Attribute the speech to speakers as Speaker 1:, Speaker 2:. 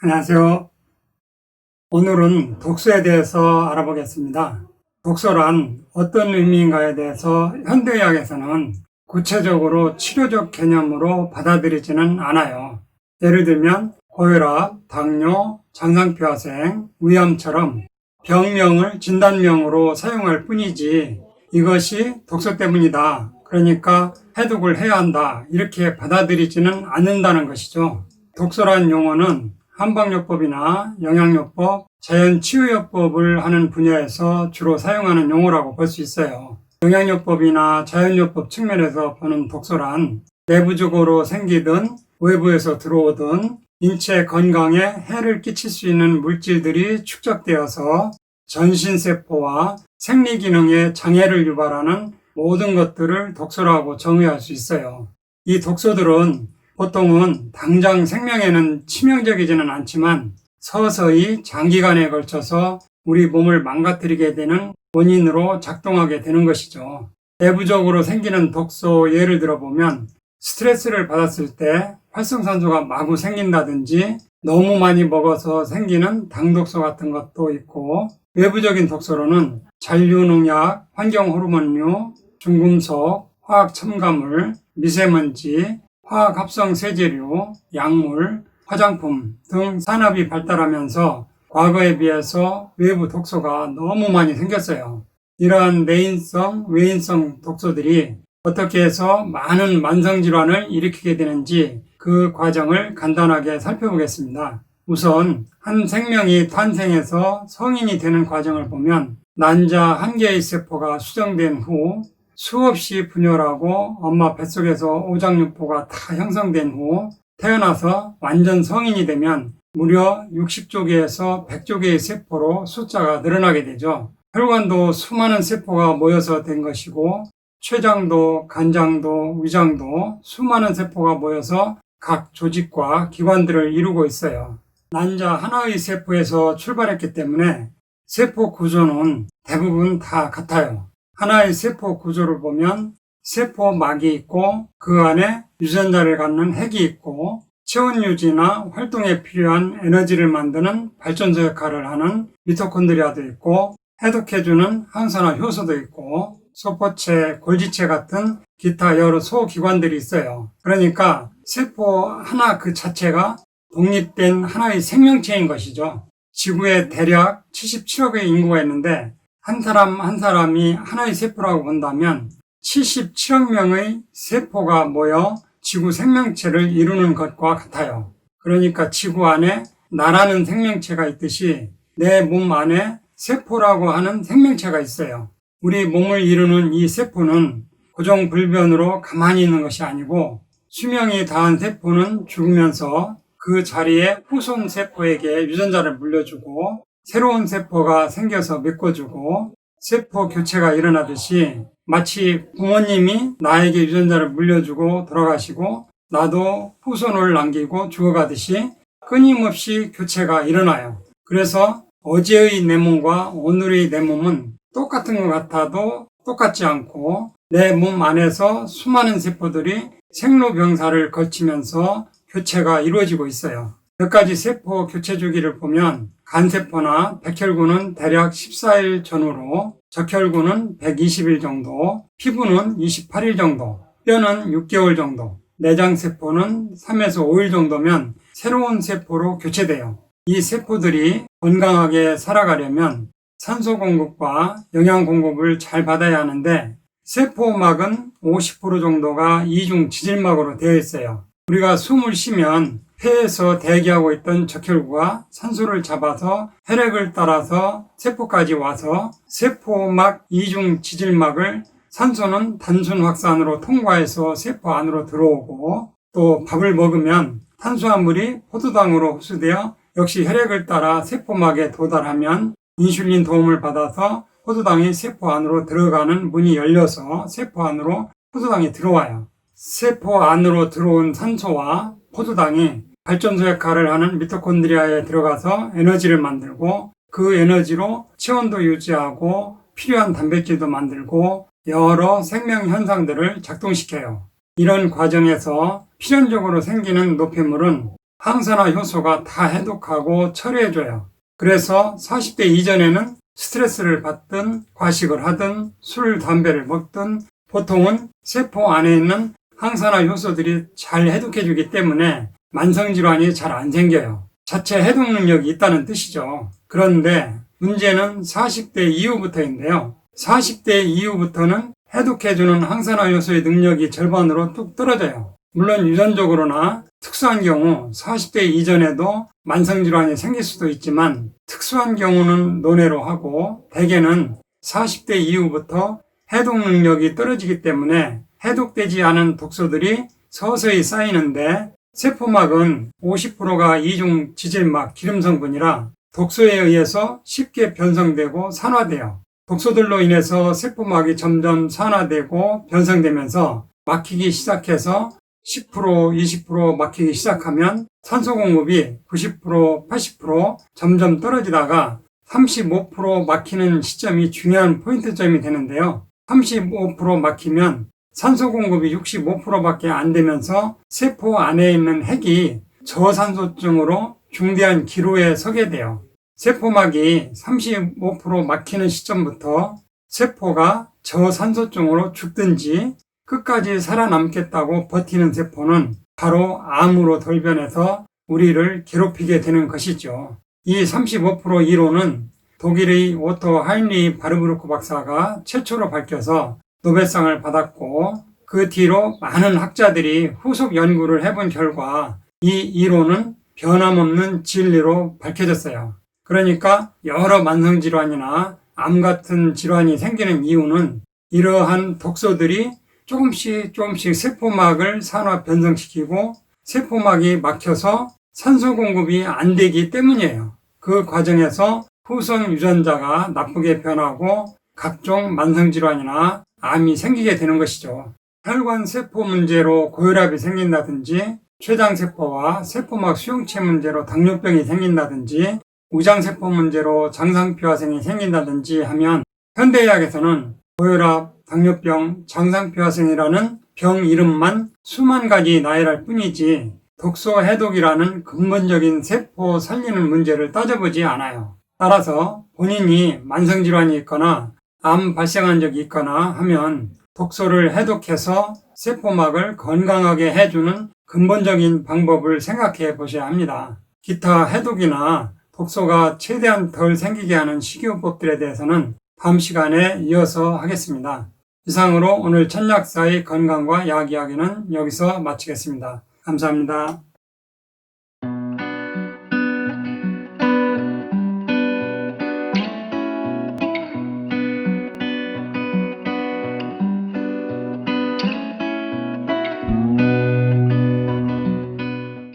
Speaker 1: 안녕하세요. 오늘은 독서에 대해서 알아보겠습니다. 독서란 어떤 의미인가에 대해서 현대의학에서는 구체적으로 치료적 개념으로 받아들이지는 않아요. 예를 들면 고혈압, 당뇨, 장상표화생, 위암처럼 병명을 진단명으로 사용할 뿐이지 이것이 독서 때문이다, 그러니까 해독을 해야 한다, 이렇게 받아들이지는 않는다는 것이죠. 독서란 용어는 한방요법이나 영양요법, 자연치유요법을 하는 분야에서 주로 사용하는 용어라고 볼 수 있어요. 영양요법이나 자연요법 측면에서 보는 독소란 내부적으로 생기든 외부에서 들어오든 인체 건강에 해를 끼칠 수 있는 물질들이 축적되어서 전신세포와 생리기능에 장애를 유발하는 모든 것들을 독소라고 정의할 수 있어요. 이 독소들은 보통은 당장 생명에는 치명적이지는 않지만 서서히 장기간에 걸쳐서 우리 몸을 망가뜨리게 되는 원인으로 작동하게 되는 것이죠. 내부적으로 생기는 독소 예를 들어보면 스트레스를 받았을 때 활성산소가 마구 생긴다든지 너무 많이 먹어서 생기는 당독소 같은 것도 있고, 외부적인 독소로는 잔류농약, 환경호르몬류, 중금속, 화학첨가물, 미세먼지, 화학합성 세제류, 약물, 화장품 등 산업이 발달하면서 과거에 비해서 외부 독소가 너무 많이 생겼어요. 이러한 내인성, 외인성 독소들이 어떻게 해서 많은 만성질환을 일으키게 되는지 그 과정을 간단하게 살펴보겠습니다. 우선 한 생명이 탄생해서 성인이 되는 과정을 보면 난자 한 개의 세포가 수정된 후 수없이 분열하고 엄마 뱃속에서 오장육부가 다 형성된 후 태어나서 완전 성인이 되면 무려 60조개에서 100조개의 세포로 숫자가 늘어나게 되죠. 혈관도 수많은 세포가 모여서 된 것이고, 췌장도, 간장도, 위장도 수많은 세포가 모여서 각 조직과 기관들을 이루고 있어요. 난자 하나의 세포에서 출발했기 때문에 세포 구조는 대부분 다 같아요. 하나의 세포 구조를 보면 세포막이 있고 그 안에 유전자를 갖는 핵이 있고 체온 유지나 활동에 필요한 에너지를 만드는 발전소 역할을 하는 미토콘드리아도 있고 해독해주는 항산화 효소도 있고 소포체, 골지체 같은 기타 여러 소기관들이 있어요. 그러니까 세포 하나 그 자체가 독립된 하나의 생명체인 것이죠. 지구에 대략 77억의 인구가 있는데 한 사람 한 사람이 하나의 세포라고 본다면 77억 명의 세포가 모여 지구 생명체를 이루는 것과 같아요. 그러니까 지구 안에 나라는 생명체가 있듯이 내 몸 안에 세포라고 하는 생명체가 있어요. 우리 몸을 이루는 이 세포는 고정불변으로 가만히 있는 것이 아니고 수명이 다한 세포는 죽으면서 그 자리에 후손 세포에게 유전자를 물려주고 새로운 세포가 생겨서 메꿔주고 세포 교체가 일어나듯이 마치 부모님이 나에게 유전자를 물려주고 돌아가시고 나도 후손을 남기고 죽어가듯이 끊임없이 교체가 일어나요. 그래서 어제의 내 몸과 오늘의 내 몸은 똑같은 것 같아도 똑같지 않고 내 몸 안에서 수많은 세포들이 생로병사를 거치면서 교체가 이루어지고 있어요. 몇 가지 세포 교체 주기를 보면 간세포나 백혈구는 대략 14일 전후로, 적혈구는 120일 정도, 피부는 28일 정도, 뼈는 6개월 정도, 내장세포는 3에서 5일 정도면 새로운 세포로 교체돼요. 이 세포들이 건강하게 살아가려면 산소 공급과 영양 공급을 잘 받아야 하는데 세포막은 50% 정도가 이중 지질막으로 되어 있어요. 우리가 숨을 쉬면 폐에서 대기하고 있던 적혈구가 산소를 잡아서 혈액을 따라서 세포까지 와서 세포막 이중 지질막을 산소는 단순 확산으로 통과해서 세포 안으로 들어오고, 또 밥을 먹으면 탄수화물이 포도당으로 흡수되어 역시 혈액을 따라 세포막에 도달하면 인슐린 도움을 받아서 포도당이 세포 안으로 들어가는 문이 열려서 세포 안으로 포도당이 들어와요. 세포 안으로 들어온 산소와 포도당이 발전소 역할을 하는 미토콘드리아에 들어가서 에너지를 만들고 그 에너지로 체온도 유지하고 필요한 단백질도 만들고 여러 생명 현상들을 작동시켜요. 이런 과정에서 필연적으로 생기는 노폐물은 항산화 효소가 다 해독하고 처리해줘요. 그래서 40대 이전에는 스트레스를 받든 과식을 하든 술, 담배를 먹든 보통은 세포 안에 있는 항산화 효소들이 잘 해독해주기 때문에 만성질환이 잘 안 생겨요. 자체 해독 능력이 있다는 뜻이죠. 그런데 문제는 40대 이후부터인데요. 40대 이후부터는 해독해주는 항산화 효소의 능력이 절반으로 뚝 떨어져요. 물론 유전적으로나 특수한 경우 40대 이전에도 만성질환이 생길 수도 있지만 특수한 경우는 논외로 하고 대개는 40대 이후부터 해독 능력이 떨어지기 때문에 해독되지 않은 독소들이 서서히 쌓이는데 세포막은 50%가 이중 지질막 기름 성분이라 독소에 의해서 쉽게 변성되고 산화돼요. 독소들로 인해서 세포막이 점점 산화되고 변성되면서 막히기 시작해서 10%, 20% 막히기 시작하면 산소 공급이 90%, 80% 점점 떨어지다가 35% 막히는 시점이 중요한 포인트점이 되는데요. 35% 막히면 산소 공급이 65%밖에 안 되면서 세포 안에 있는 핵이 저산소증으로 중대한 기로에 서게 돼요. 세포막이 35% 막히는 시점부터 세포가 저산소증으로 죽든지 끝까지 살아남겠다고 버티는 세포는 바로 암으로 돌변해서 우리를 괴롭히게 되는 것이죠. 이 35% 이론은 독일의 오토 하인리 바르브루크 박사가 최초로 밝혀서 노벨상을 받았고 그 뒤로 많은 학자들이 후속 연구를 해본 결과 이 이론은 변함없는 진리로 밝혀졌어요. 그러니까 여러 만성질환이나 암 같은 질환이 생기는 이유는 이러한 독소들이 조금씩 세포막을 산화 변성시키고 세포막이 막혀서 산소 공급이 안 되기 때문이에요. 그 과정에서 후성 유전자가 나쁘게 변하고 각종 만성질환이나 암이 생기게 되는 것이죠. 혈관 세포 문제로 고혈압이 생긴다든지 췌장세포와 세포막 수용체 문제로 당뇨병이 생긴다든지 우장세포 문제로 장상표화생이 생긴다든지 하면 현대의학에서는 고혈압, 당뇨병, 장상표화생이라는 병 이름만 수만 가지 나열할 뿐이지 독소 해독이라는 근본적인 세포 살리는 문제를 따져보지 않아요. 따라서 본인이 만성질환이 있거나 암 발생한 적이 있거나 하면 독소를 해독해서 세포막을 건강하게 해주는 근본적인 방법을 생각해 보셔야 합니다. 기타 해독이나 독소가 최대한 덜 생기게 하는 식이요법들에 대해서는 다음 시간에 이어서 하겠습니다. 이상으로 오늘 천약사의 건강과 약 이야기는 여기서 마치겠습니다. 감사합니다.